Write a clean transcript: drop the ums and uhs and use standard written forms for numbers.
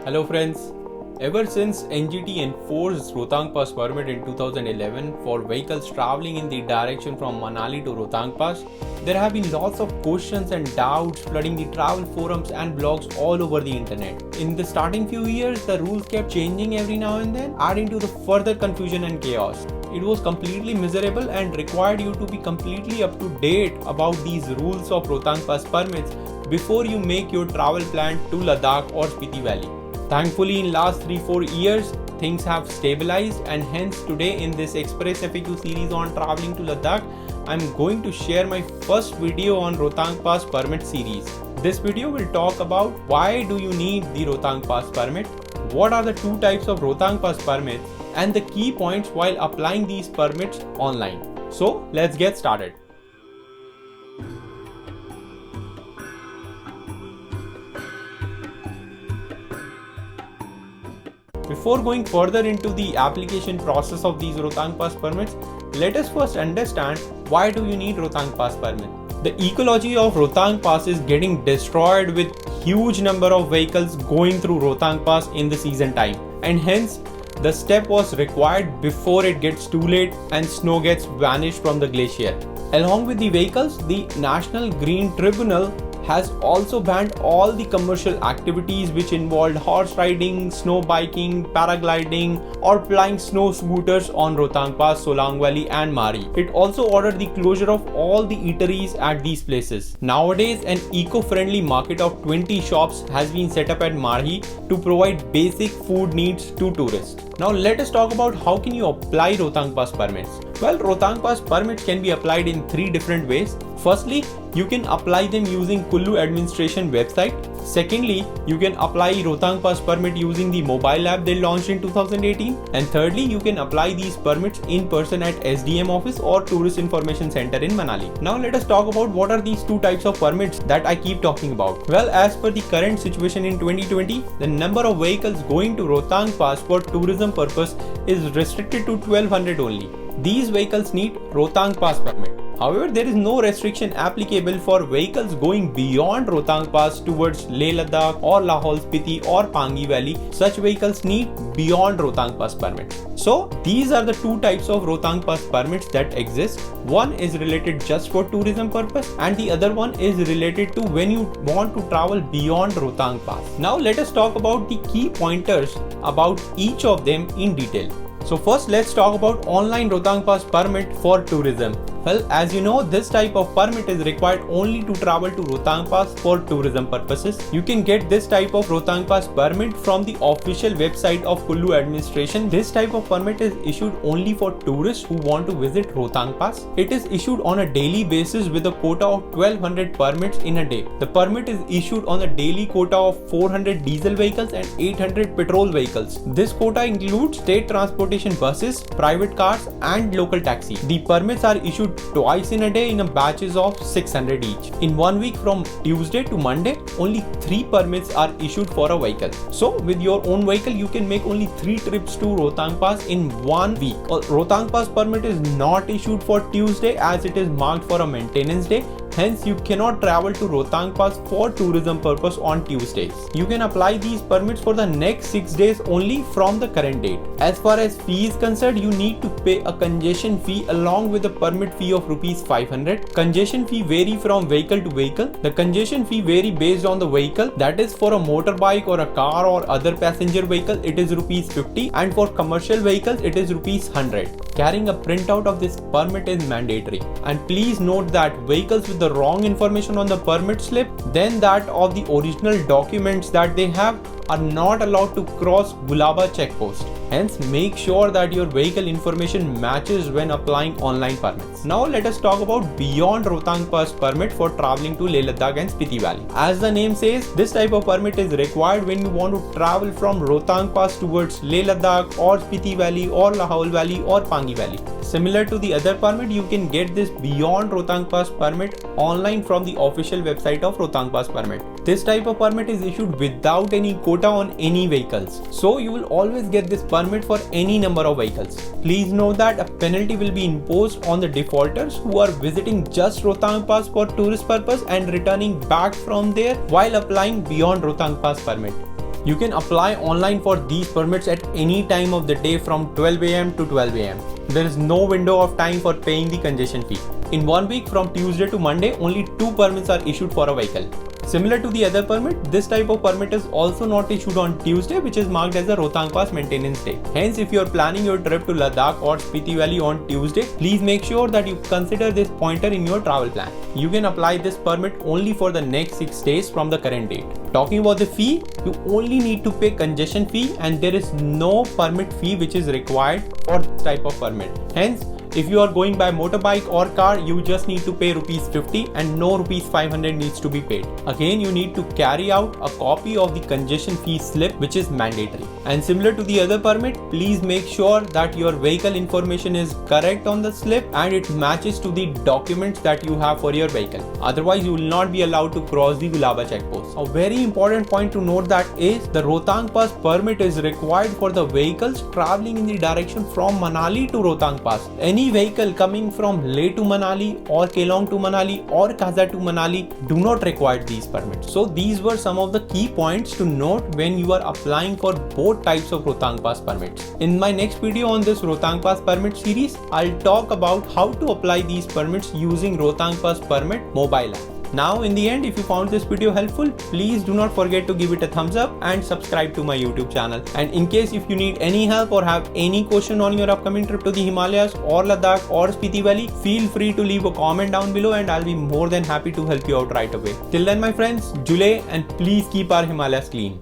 Hello friends. Ever since NGT enforced Rohtang Pass permit in 2011 for vehicles traveling in the direction from Manali to Rohtang Pass, there have been lots of questions and doubts flooding the travel forums and blogs all over the internet. In the starting few years, the rules kept changing every now and then, adding to the further confusion and chaos. It was completely miserable and required you to be completely up to date about these rules of Rohtang Pass permits before you make your travel plan to Ladakh or Spiti Valley. Thankfully, in last 3-4 years, things have stabilized, and hence today in this Express FAQ series on traveling to Ladakh, I'm going to share my first video on Rohtang Pass permit series. This video will talk about why do you need the Rohtang Pass permit, what are the two types of Rohtang Pass permits, and the key points while applying these permits online. So let's get started. Before going further into the application process of these Rohtang Pass permits, let us first understand why do you need Rohtang Pass permit. The ecology of Rohtang Pass is getting destroyed with huge number of vehicles going through Rohtang Pass in the season time, and hence the step was required before it gets too late and snow gets vanished from the glacier. Along with the vehicles, the National Green Tribunal has also banned all the commercial activities which involved horse riding, snow biking, paragliding or flying snow scooters on Rohtang Pass, Solang Valley and Mari. It also ordered the closure of all the eateries at these places. Nowadays, an eco-friendly market of 20 shops has been set up at Marhi to provide basic food needs to tourists. Now let us talk about how can you apply Rohtang Pass permits. Well, Rohtang Pass permits can be applied in 3 different ways. Firstly, you can apply them using Kullu administration website. Secondly, you can apply Rohtang Pass permit using the mobile app they launched in 2018. And thirdly, you can apply these permits in person at SDM office or Tourist Information Center in Manali. Now let us talk about what are these two types of permits that I keep talking about. Well, as per the current situation in 2020, the number of vehicles going to Rohtang Pass for tourism purpose is restricted to 1200 only. These vehicles need Rohtang Pass permit. However, there is no restriction applicable for vehicles going beyond Rohtang Pass towards Leh Ladakh or Lahaul Spiti or Pangi Valley. Such vehicles need beyond Rohtang Pass permit. So these are the two types of Rohtang Pass permits that exist. One is related just for tourism purpose and the other one is related to when you want to travel beyond Rohtang Pass. Now let us talk about the key pointers about each of them in detail. So first let's talk about online Rohtang Pass permit for tourism. Well, as you know, this type of permit is required only to travel to Rohtang Pass for tourism purposes. You can get this type of Rohtang Pass permit from the official website of Kullu administration. This type of permit is issued only for tourists who want to visit Rohtang Pass. It is issued on a daily basis with a quota of 1200 permits in a day. The permit is issued on a daily quota of 400 diesel vehicles and 800 petrol vehicles. This quota includes state transportation buses, private cars and local taxi. The permits are issued twice in a day in a batches of 600 each. In 1 week from Tuesday to Monday, only 3 permits are issued for a vehicle. So with your own vehicle, you can make only 3 trips to Rohtang Pass in 1 week. Rohtang Pass permit is not issued for Tuesday as it is marked for a maintenance day. Hence, you cannot travel to Rohtang Pass for tourism purpose on Tuesdays. You can apply these permits for the next 6 days only from the current date. As far as fee is concerned, you need to pay a congestion fee along with a permit fee of rupees 500. Congestion fee vary from vehicle to vehicle. The congestion fee vary based on the vehicle. That is, for a motorbike or a car or other passenger vehicle, it is rupees 50, and for commercial vehicles, it is rupees 100. Carrying a printout of this permit is mandatory. And please note that vehicles with the wrong information on the permit slip than that of the original documents that they have are not allowed to cross Gulaba checkpost. Hence, make sure that your vehicle information matches when applying online permits. Now let us talk about beyond Rohtang Pass permit for traveling to Leh Ladakh and Spiti Valley. As the name says, this type of permit is required when you want to travel from Rohtang Pass towards Leh Ladakh or Spiti Valley or Lahaul Valley or Pangi Valley. Similar to the other permit, you can get this beyond Rohtang Pass permit online from the official website of Rohtang Pass permit. This type of permit is issued without any quota on any vehicles. So you will always get this permit for any number of vehicles. Please note that a penalty will be imposed on the defaulters who are visiting just Rohtang Pass for tourist purpose and returning back from there while applying beyond Rohtang Pass permit. You can apply online for these permits at any time of the day from 12 am to 12 am. There is no window of time for paying the congestion fee. In 1 week from Tuesday to Monday, only 2 permits are issued for a vehicle. Similar to the other permit, this type of permit is also not issued on Tuesday, which is marked as a Rohtang Pass Maintenance Day. Hence, if you are planning your trip to Ladakh or Spiti Valley on Tuesday, please make sure that you consider this pointer in your travel plan. You can apply this permit only for the next 6 days from the current date. Talking about the fee, you only need to pay congestion fee and there is no permit fee which is required for this type of permit. Hence, if you are going by motorbike or car, you just need to pay rupees 50 and no rupees 500 needs to be paid. Again, you need to carry out a copy of the congestion fee slip which is mandatory. And similar to the other permit, please make sure that your vehicle information is correct on the slip and it matches to the documents that you have for your vehicle. Otherwise, you will not be allowed to cross the Gulaba checkpost. A very important point to note that is the Rohtang Pass permit is required for the vehicles traveling in the direction from Manali to Rohtang Pass. Any vehicle coming from Leh to Manali or Kelong to Manali or Kaza to Manali do not require these permits. So these were some of the key points to note when you are applying for both types of Rohtang Pass permits. In my next video on this Rohtang Pass permit series, I'll talk about how to apply these permits using Rohtang Pass permit mobile app. Now in the end, if you found this video helpful, please do not forget to give it a thumbs up and subscribe to my YouTube channel. And in case if you need any help or have any question on your upcoming trip to the Himalayas or Ladakh or Spiti Valley, feel free to leave a comment down below and I'll be more than happy to help you out right away. Till then my friends, Julay and please keep our Himalayas clean.